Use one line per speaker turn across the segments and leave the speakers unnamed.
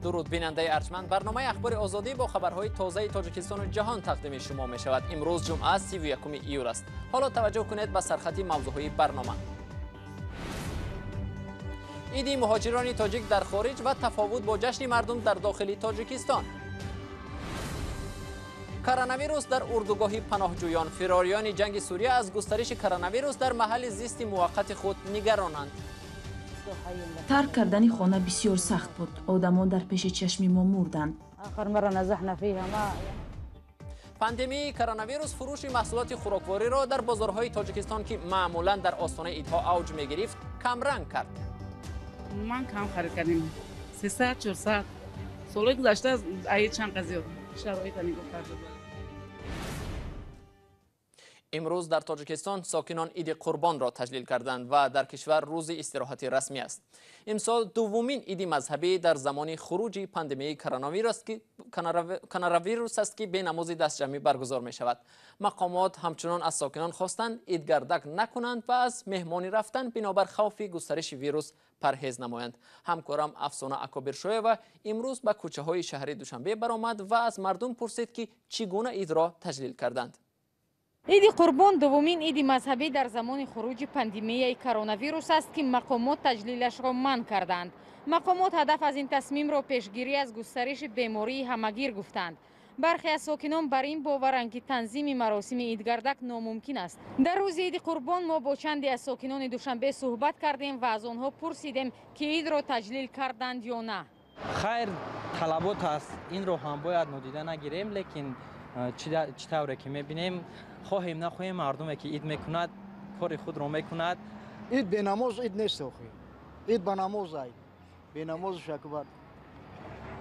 درود بیننده ارجمند، برنامه اخبار آزادی با خبرهای تازه تاجیکستان و جهان تقدیم شما می شود. امروز جمعه 31 ایور است. حالا توجه کنید به سرخط موضوعهای برنامه. عید مهاجران تاجیک در خارج و تفاوت با جشن مردم در داخل تاجیکستان. کرونا ویروس در اردوگاه پناهجویان. فراریان جنگ سوریه از گسترش کرونا ویروس در محل زیست موقت خود نگرانند.
ترک کردن خانه بسیار سخت بود. آدمان در پیش چشم ما مردند.
پاندمی کرونا ویروس فروش محصولات خوراکواری را در بازارهای تاجیکستان که معمولا در آستانه عیدها اوج می‌گرفت کم رنگ کرد.
من کم خرید کردیم 300 400 سال گذشته از عید چند قضیه شرایط نگاه کرده.
امروز در تاجیکستان ساکنان عید قربان را تجلیل کردند و در کشور روز استراحت رسمی است. امسال دومین عید مذهبی در زمان خروج پاندمی کرونا ویروس است که به نماز دستجمعی برگزار می شود. مقامات همچنان از ساکنان خواستند عید گردک نکنند و از مهمانی رفتن بنابر خوف گسترش ویروس پرهیز نمایند. همکارم افسانه اکابرشویه و امروز به کوچه های شهر دوشنبه برآمد و از مردم پرسید که چگونه عید را تجلیل کردند.
عید قربان دومین عید مذهبی در زمان خروج پاندمی کرونا ویروس است که مقامات تجلیلش را منع کردند. مقامات هدف از این تصمیم را پیشگیری از گسترش بیماری همگیر گفتند. برخی از ساکنان بر این باورند که تنظیم مراسم عید گردک ناممکن است. در روز عید قربان ما با چندی از ساکنان دوشنبه صحبت کردیم و از آنها پرسیدیم که عید را تجلیل کردند یا نه.
خیر طلبات است، این رو هم باید نادیده نگیریم، لیکن چی طوره که میبینیم خواهیم نخواهیم مردمی که عید میکند کار خود رو میکند.
عید به نماز عید نیست آخه، عید با نماز عید به نماز شکبت.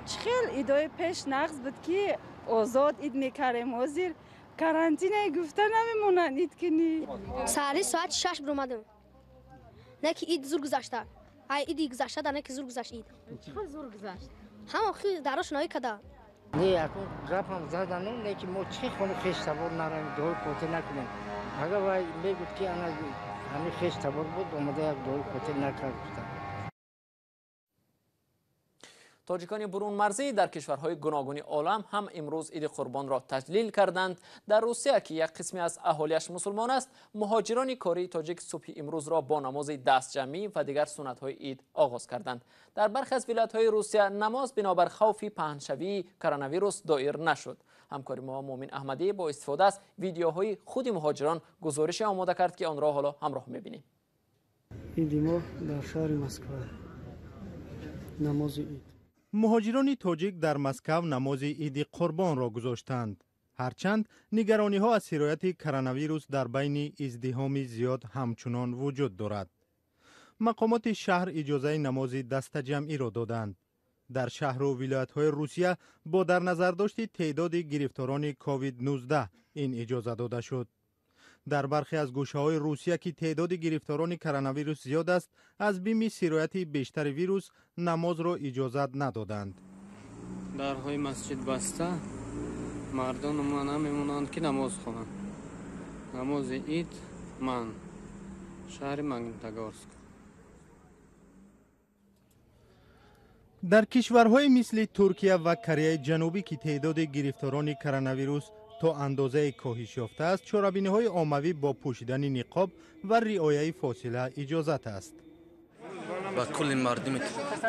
خیلی ایدای پیش نقص بود که آزاد عید میکردیم، حاضر کرانتینه گفته نمیمونن عید کنی.
ساعت 6 برآمدم، نه که عید زور گذشته، عیدی گذشته نه که زور گذشت عید.
چقدر زور گذشت؟
هم خیلی دراش نایی کده.
نه اکنون رفتم زدن نه که ما چه خون خیش تبار نرم دور کوته نکنیم. اگر وای میگفت که انا همین خیش تبار بود اومده یک دور کوته نکرد.
تاجیکان برون مرزی در کشورهای گوناگون عالم هم امروز عید قربان را تجلیل کردند. در روسیه که یک قسمی از اهالیش مسلمان است، مهاجران کاری تاجیک صبح امروز را با نماز دستجمعی و دیگر سنت‌های عید آغاز کردند. در برخی از ولایت‌های روسیه نماز بنابر خوف پهنشوی کرونا ویروس دایر نشد. همکار ما مومن احمدی با استفاده از ویدیوهای خود مهاجران گزارش آماده کرد که آن را حالا همراه می‌بینیم.
عید ما در شهر مسکو نماز عید.
مهاجران تاجیک در مسکو نماز عید قربان را گذاشتند. هرچند نگرانی ها از سرایت کرونا ویروس در بین ازدحام زیاد همچنان وجود دارد. مقامات شهر اجازه نماز دست جمعی را دادند. در شهر و ولایت های روسیه با در نظر داشت تعداد گرفتاران کووید 19 این اجازه داده شد. در برخی از گوشه های روسیه که تعداد گرفتاران کرونا ویروس زیاد است، از بیم سرایت بیشتر ویروس نماز را اجازت ندادند.
درهای مسجد بسته، مردم ما نمیمونند که نماز خوانند. نماز عید من شهر ماگنیتگورسک.
در کشورهای مثل ترکیه و کره جنوبی که تعداد گرفتاران کرونا ویروس تا اندازه کاهش یافته است، چاره‌بینی‌های عمومی با پوشیدن نقاب و رعایت فاصله اجازت است.
با کل مردم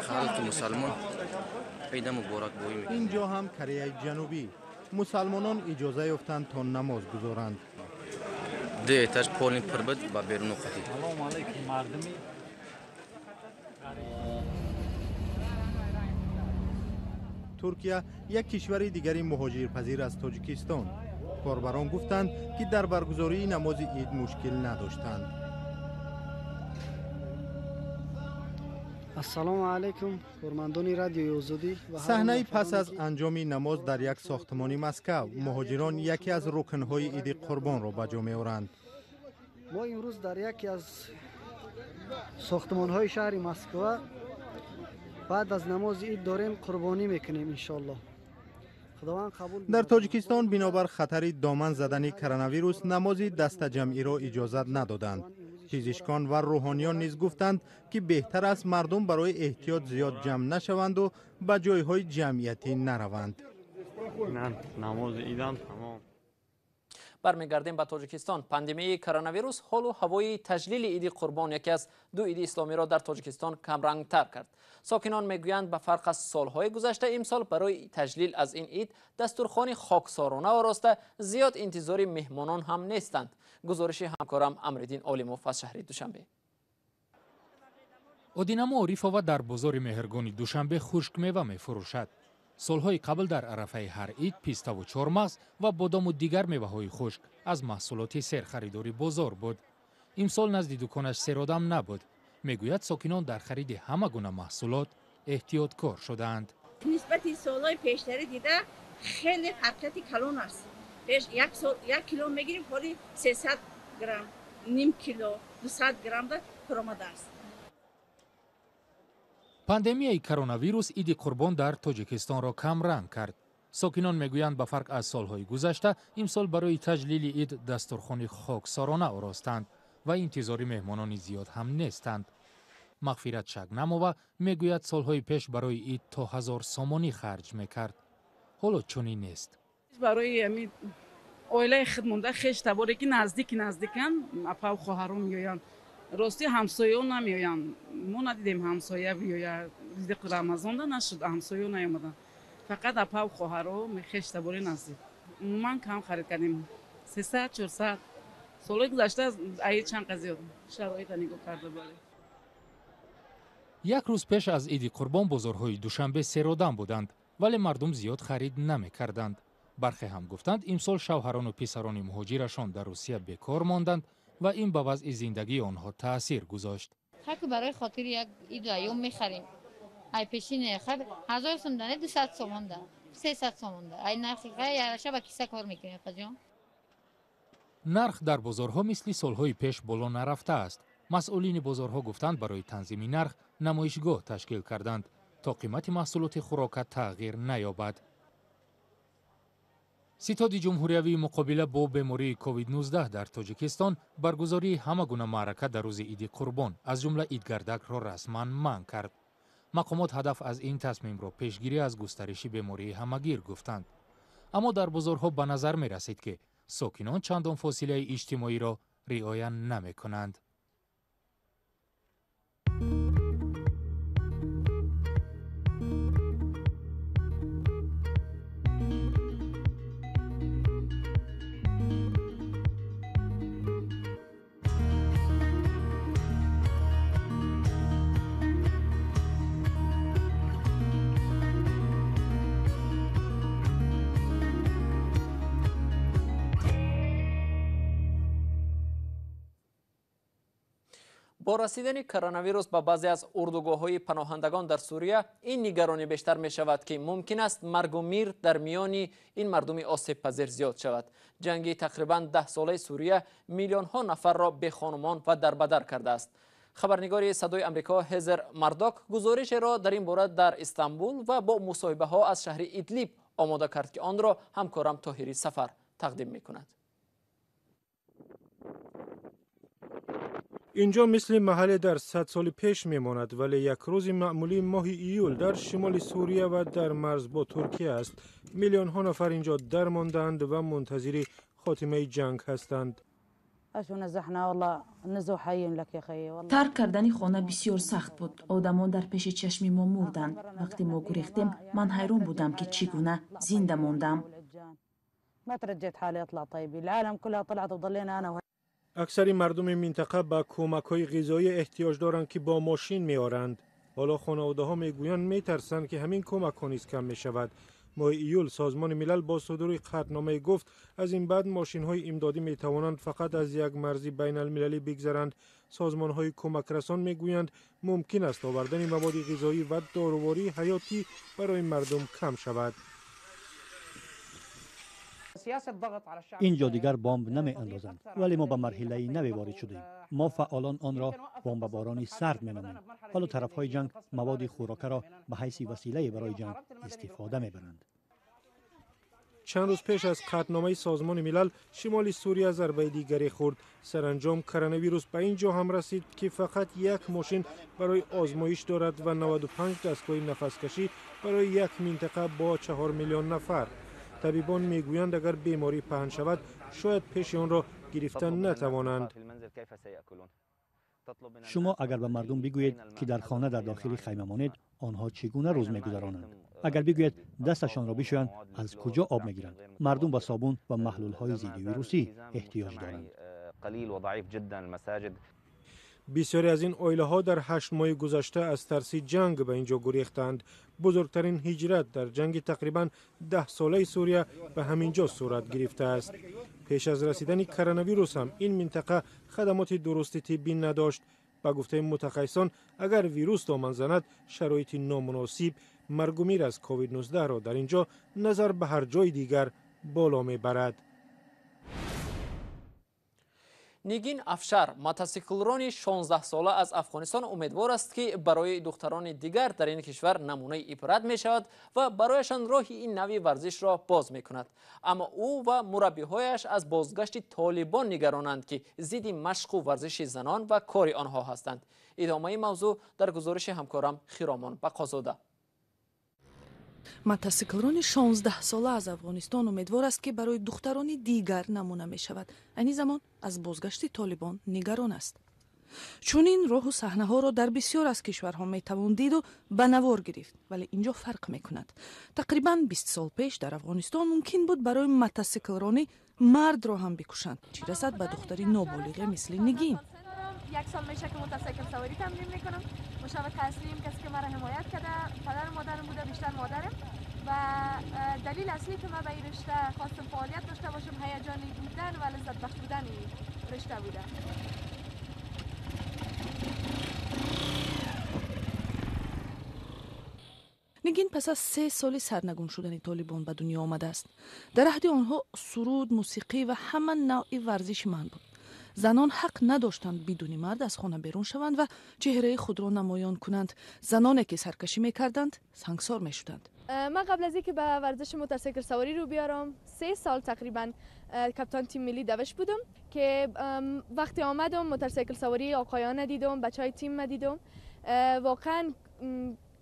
خلق مسلمان عید مبارک باید.
اینجا هم کره جنوبی مسلمانان اجازه یافتند تا نماز گذارند.
ده اتاج پولین پر بود با بیرون خطی.
سلام علیکم مردمی. ترکیه یک کشور دیگری مهاجرپذیر از تاجیکستان. کاربران گفتند که در برگزاری نماز عید مشکل نداشتند.
السلام علیکم کارمندان رادیوی آزادی.
صحنه پس از انجام نماز در یک ساختمان مسکو، مهاجران یکی از رکن‌های عید قربان را به جا می‌آورند.
ما امروز در یکی از ساختمان‌های شهر مسکو بعد از نماز عید داریم قربانی میکنیم انشالله.
در تاجیکستان بنابر خطر دامن زدن کرونا ویروس نماز دست جمعی را اجازت ندادند. پزشکان و روحانیان نیز گفتند که بهتر است مردم برای احتیاط زیاد جمع نشوند و به جایهای جمعیتی نروند.
نماز عیدم تمام.
برمیگردیم به تاجیکستان. پاندمی کرونا ویروس حال و هوای تجلیل عید قربان یکی از دو عید اسلامی را در تاجیکستان کمرنگ تر کرد. ساکنان میگویند به فرق از سالهای گذشته امسال برای تجلیل از این عید دستورخوان خاکسارانه آراسته زیاد انتظار مهمانان هم نیستند. گزارش همکارم امرالدین عالموف از شهر دوشنبه.
آدینه معارف‌آور در بازار مهرگان دوشنبه خشک میوه می‌فروشد. سالهای قبل در عرفه هر عید پیسته و چهارمغز و بادام و دیگر میوه‌های خشک از محصولات سیر خریداری بازار بود. امسال نزد دکانش سیر آدم نبود. میگوید ساکنان در خرید همه گونه محصولات احتیاطکار شدند.
نسبت سالهای پیشتری دیده خیلی حرکت کلان است. پیش یک کیلو میگیریم حالی 300 گرم، نیم کیلو، 200 گرم در پرآمده است.
پاندمی کرونا ویروس عید قربان در تاجیکستان را کم رنگ کرد. ساکنان میگویند به فرق از سالهای گذشته امسال برای تجلیل عید دسترخوان خاکسارانه آراستند و انتظار مهمانان زیاد هم نیستند. مغفرت شگنموه میگوید سالهای پیش برای عید تا 1000 سامانی خرج میکرد. حالا چنین نیست.
برای اویله خدمونده خیش تباره که نزدیکن اپا و خواهران میویند. راستی همسایه نمیویند. ما ندیدیم همسایه بیاید. رزق رمضان ده نشد همسایه نیامدن. فقط اپا و خواهران خیش تباره نزدیک. من کم خرید کردیم. 300 400 سال گذشته از عید چند قضیه شرایط نگاه کرده بله.
یک روز پیش از عید قربان بازارهای دوشنبه سیر آدم بودند ولی مردم زیاد خرید نمی کردند. برخی هم گفتند امسال شوهران و پسران مهاجرشان در روسیه بیکار ماندند و این به وضع زندگی آنها تأثیر گذاشت.
حق برای خاطر یک عید ایام میخریم. ای پیشین خرید 1000 سوم ده 200 سوم ده 300 سوم ده. ای نرخ یا شب کیسه کار میکنیم قجام.
نرخ در بازارها مثل سالهای پیش بالا نرفته است. مسئولین بازارها گفتند برای تنظیم نرخ نمایشگاه تشکیل کردند تا قیمت محصولات خوراک تغییر نیابد. ستاد جمهوریوی مقابله با بیماری کووید 19 در تاجیکستان برگزاری همه گونه معرکه در روز عید قربان از جمله عید گردک را رسما منع کرد. مقامات هدف از این تصمیم را پیشگیری از گسترش بیماری همگیر گفتند. اما در بازارها به نظر می رسید که ساکنان چندان فاصله اجتماعی را رعایت نمی کنند.
با رسیدن کرونا ویروس به بعضی از اردوگاه‌های پناهندگان در سوریه این نگرانی بیشتر می شود که ممکن است مرگ و میر در میان این مردم آسیب پذیر زیاد شود. جنگ تقریباً 10 ساله سوریه میلیون ها نفر را به خانمان و دربدر کرده است. خبرنگار صدای آمریکا هزر مرداک گزارش را در این باره در استانبول و با مصاحبه ها از شهر ایدلیب آماده کرد که آن را همکارم طاهری سفر تقدیم می کند.
اینجا مثل محل در 100 سال پیش میماند ولی یک روز معمولی ماه ایول در شمال سوریه و در مرز با ترکیه است. میلیون ها نفر اینجا درماندند و منتظر خاتمه جنگ هستند.
ترک کردن خانه بسیار سخت بود. آدمان در پیش چشم ما مردند. وقتی ما گریختیم من حیران بودم که چگونه زنده ماندم.
اکثر مردم منطقه به کمک‌های غذایی احتیاج دارند که با ماشین می‌آرند. حالا خانواده‌ها میگویند می‌ترسند که همین کمک‌ها نیز کم می‌شود. ماه ایول سازمان ملل با صدور قطعنامه گفت از این بعد ماشین‌های امدادی می‌توانند فقط از یک مرز بین المللی بگذرند. سازمان‌های کمک رسان می‌گویند ممکن است آوردن مواد غذایی و داروواری حیاتی برای مردم کم شود.
اینجا دیگر بمب نمی اندازند ولی ما به مرحله نوی وارد شدیم. ما فعالان آن را بمب بارانی سرد می نامیم. حالا طرف های جنگ مواد خوراک را به حیث وسیله برای جنگ استفاده می برند.
چند روز پیش از قطعنامه سازمان ملل شمال سوریه ضربه دیگری خورد. سرانجام کرونا ویروس به اینجا هم رسید که فقط یک ماشین برای آزمایش دارد و 95 دستگاه نفسکشی برای یک منطقه با 4 میلیون نفر. طبیبان میگویند اگر بیماری پهن شود شاید پیش آن را گرفتن نتوانند.
شما اگر به مردم بگویید که در خانه در داخل خیمه مانید، آنها چگونه روز میگذرانند؟ اگر بگویید دستشان را بشویند، از کجا آب میگیرند؟ مردم به صابون و محلول های ضد ویروسی احتیاج دارند.
بسیاری از این عائله ها در 8 ماه گذشته از ترس جنگ به اینجا گریختند. بزرگترین هجرت در جنگ تقریباً 10 ساله سوریه به همینجا صورت گرفته است. پیش از رسیدن کرونا ویروس هم این منطقه خدمات درست طبی نداشت. با گفته متخصصان اگر ویروس دامن زند شرایط نامناسب مرگ و میر از کووید 19 را در اینجا نظر به هر جای دیگر بالا میبرد.
نیگین افشار موتورسیکلرانی 16 ساله از افغانستان امیدوار است که برای دختران دیگر در این کشور نمونه عبرت می شود و برایشان راه این نوع ورزش را باز می کند. اما او و مربیهایش از بازگشت طالبان نگرانند که ضد مشق و ورزش زنان و کار آنها هستند. ادامه موضوع در گزارش همکارم خیرامان بقازاده.
موتورسیکلران 16 ساله از افغانستان امیدوار است که برای دختران دیگر نمونه می شود. این زمان از بازگشت طالبان نگران است. چون این راه و صحنه ها را در بسیار از کشورها می توان دید و به نوار گرفت، ولی اینجا فرق می کند. تقریباً 20 سال پیش در افغانستان ممکن بود برای موتورسیکلرانی مرد را هم بکشند، چه رسد به دختری نابالغه مثل نگین.
1 سال میشه که موتورسیکل سواری تمرین میکنم. مشاور اصلیم کسی که مرا حمایت کرده پدر و مادرم بوده، بیشتر مادرم، و دلیل اصلی که من به این رشته خواستم فعالیت داشته باشم هیجانی بودن و لذت بخش بودن این رشته بوده.
نگین پس از 3 سال سرنگون شدن طالبان به دنیا آمده است. در عهد آنها سرود، موسیقی و همه نوع ورزش من بود. زنان حق نداشتند بدون مرد از خانه بیرون شوند و چهره خود را نمایان کنند. زنانی که سرکشی میکردند سنگسار میشدند.
من قبل از اینکه به ورزش موتورسیکل سواری رو بیارم 3 سال تقریبا کاپیتان تیم ملی دوش بودم که وقتی آمدم موتورسیکل سواری آقایان دیدم، بچهای تیم دیدم. واقعا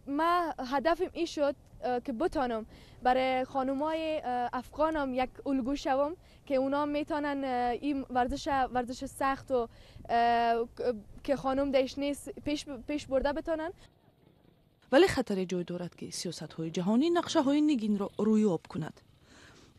من هدفم این شد که بتانم برای خانمای افغانم یک الگو شوم که اونا میتونن این ورزش سخت و که خانم دیش نیست پیش برده بتونن.
ولی خطر جای دارد که سیاست‌های جهانی نقشه های نگین را رویاب کند.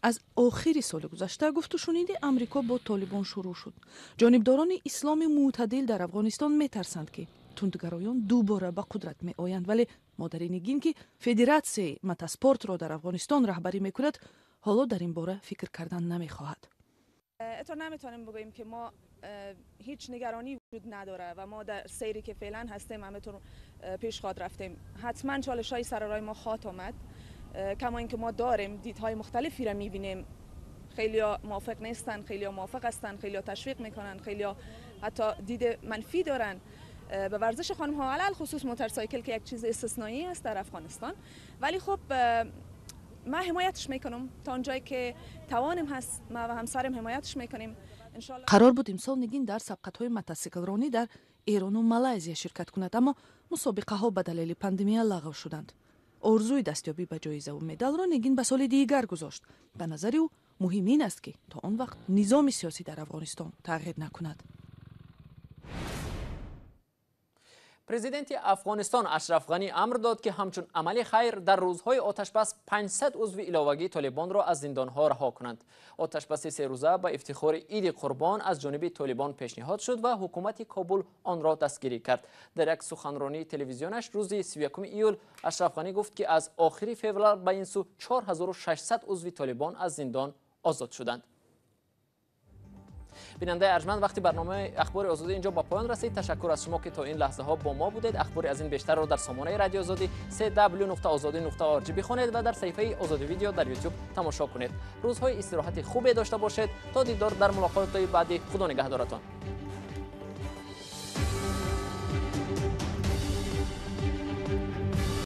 از آخر سال گذشته گفت و شنید امریکا با طالبان شروع شد. جانبداران اسلام معتدل در افغانستان میترسند که تندگرایان دوباره به قدرت می آیند، ولی مادر نگین که فدراسیون موتورسپورت را در افغانستان رهبری میکند حالا در این باره فکر کردن نمیخواهد.
تو نمیتونیم بگوییم که ما هیچ نگرانی وجود نداره و ما در سیری که فعلا هستیم همینطور پیش خواهد رفتیم. حتما چالش‌های سر راه ما خواهد آمد، کما اینکه ما داریم دیدهای مختلفی را میبینیم. خیلی‌ها موافق نیستن، خیلی‌ها موافق هستن، خیلی‌ها تشویق میکنن، خیلی‌ها حتی دید منفی دارن به ورزش خانم‌ها، علل خصوص موتورسیکل که یک چیز استثنایی است در افغانستان. ولی خب من حمایتش میکنم تا اونجایی که توانم هست. ما و همسرم حمایتش میکنیم.
قرار بود امسال نگین در سبقت‌های موتورسیکلرانی در ایران و مالایزیا شرکت کند، اما مسابقه ها به دلیل پاندمی لغو شدند. آرزوی دستیابی به جایزه و مدال را نگین به سال دیگر گذاشت. به نظر او مهم این است که تا آن وقت نظام سیاسی در افغانستان تغییر نکند.
پرزیدنت افغانستان اشرف غنی امر داد که همچون عمل خیر در روزهای آتشبس 500 عضو علاوگی طالبان را از زندانها رها کنند. آتشبس 3 روزه به افتخار عید قربان از جانب طالبان پیشنهاد شد و حکومت کابل آن را دستگیری کرد. در یک سخنرانی تلویزیونش روز 31 ایول اشرف غنی گفت که از آخر فوریه به این سو 4600 عضو طالبان از زندان آزاد شدند. بیننده ارجمند، وقتی برنامه اخبار آزادی اینجا با پایان رسید. تشکر از شما که تا این لحظه ها با ما بودید. اخباری از این بیشتر را در سامانه رادیو آزادی www.azadi.org بخونید و در صفحه آزادی ویدیو در یوتیوب تماشا کنید. روزهای استراحت خوبی داشته باشید. تا دیدار در ملاقات بعدی. خدا نگهدارتان.